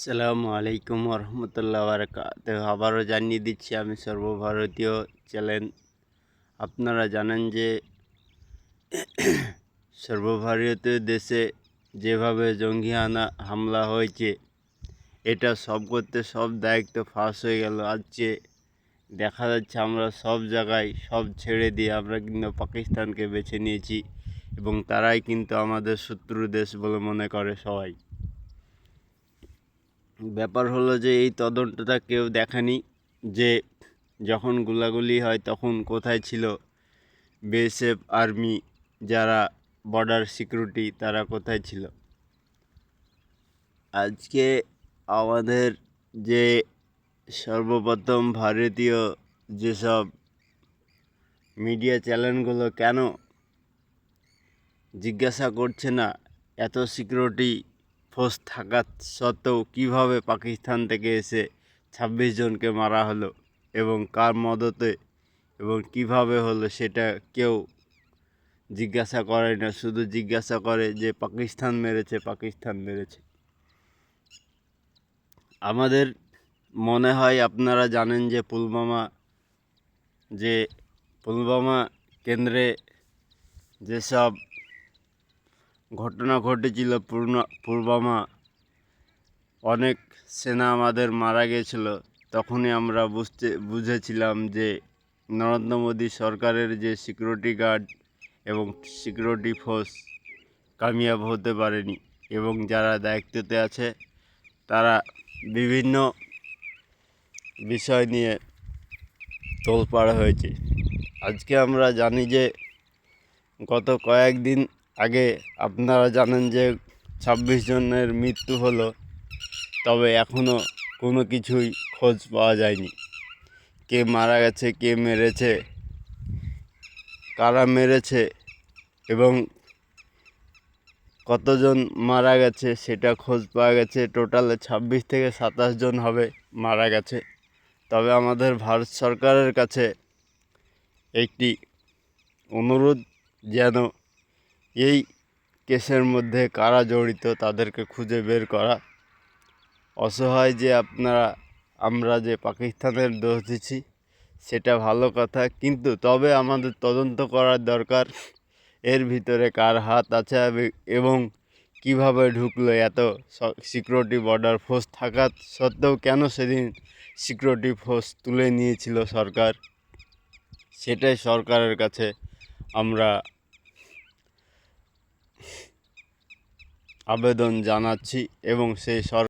আসসালামু আলাইকুম রহমতুল্লাহ বারাকাত। আবারও জানিয়ে দিচ্ছি আমি সর্বভারতীয় চ্যানেল। আপনারা জানেন যে সর্বভারতীয় দেশে যেভাবে জঙ্গি হামলা হয়েছে, এটা সব করতে সব দায়িত্ব ফাঁস হয়ে গেল। আজকে দেখা যাচ্ছে আমরা সব জায়গায় সব ছেড়ে দিয়ে আমরা কিন্তু পাকিস্তানকে বেছে নিয়েছি, এবং তারাই কিন্তু আমাদের শত্রু দেশ বলে মনে করে সবাই। ব্যাপার হলো যে এই তদন্তটা কেউ দেখেনি যে যখন গোলাগুলি হয় তখন কোথায় ছিল বিএসএফ আর্মি, যারা বর্ডার সিকিউরিটি, তারা কোথায় ছিল। আজকে আমাদের যে সর্বপ্রথম ভারতীয় যেসব মিডিয়া চ্যানেলগুলো কেন জিজ্ঞাসা করছে না এত সিকিউরিটি ফোর্স থাকা সত্ত্বেও কীভাবে পাকিস্তান থেকে এসে 26 জনকে মারা হলো এবং কার মদতে এবং কিভাবে হলো, সেটা কেউ জিজ্ঞাসা করে না। শুধু জিজ্ঞাসা করে যে পাকিস্তান মেরেছে, পাকিস্তান মেরেছে। আমাদের মনে হয় আপনারা জানেন যে পুলওয়ামা কেন্দ্রে যেসব ঘটনা ঘটেছিল, পুলওয়ামা অনেক সেনা আমাদের মারা গিয়েছিল। তখনই আমরা বুঝেছিলাম যে নরেন্দ্র মোদী সরকারের যে সিকিউরিটি গার্ড এবং সিকিউরিটি ফোর্স কামিয়াব হতে পারেনি, এবং যারা দায়িত্বতে আছে তারা বিভিন্ন বিষয় নিয়ে তোলপাড় হয়েছে। আজকে আমরা জানি যে গত কয়েকদিন আগে আপনারা জানেন যে 26 জনের মৃত্যু হলো, তবে এখনও কোনো কিছুই খোঁজ পাওয়া যায়নি। কে মারা গেছে, কে মেরেছে, কারা মেরেছে এবং কতজন মারা গেছে সেটা খোঁজ পাওয়া গেছে। টোটালে 26 থেকে 27 জন হবে মারা গেছে। তবে আমাদের ভারত সরকারের কাছে একটি অনুরোধ, যেন এই কেসের মধ্যে কারা জড়িত তাদেরকে খুঁজে বের করা। অসহায় যে আমরা যে পাকিস্তানের দোষ দিচ্ছি সেটা ভালো কথা, কিন্তু তবে আমাদের তদন্ত করার দরকার এর ভিতরে কার হাত আছে এবং কিভাবে ঢুকলো। এত সিকিউরিটি বর্ডার ফোর্স থাকা সত্ত্বেও কেন সেদিন সিকিউরিটি ফোর্স তুলে নিয়েছিল সরকার, সেটাই সরকারের কাছে আমরা আবেদন জানাচ্ছি। এবং সেই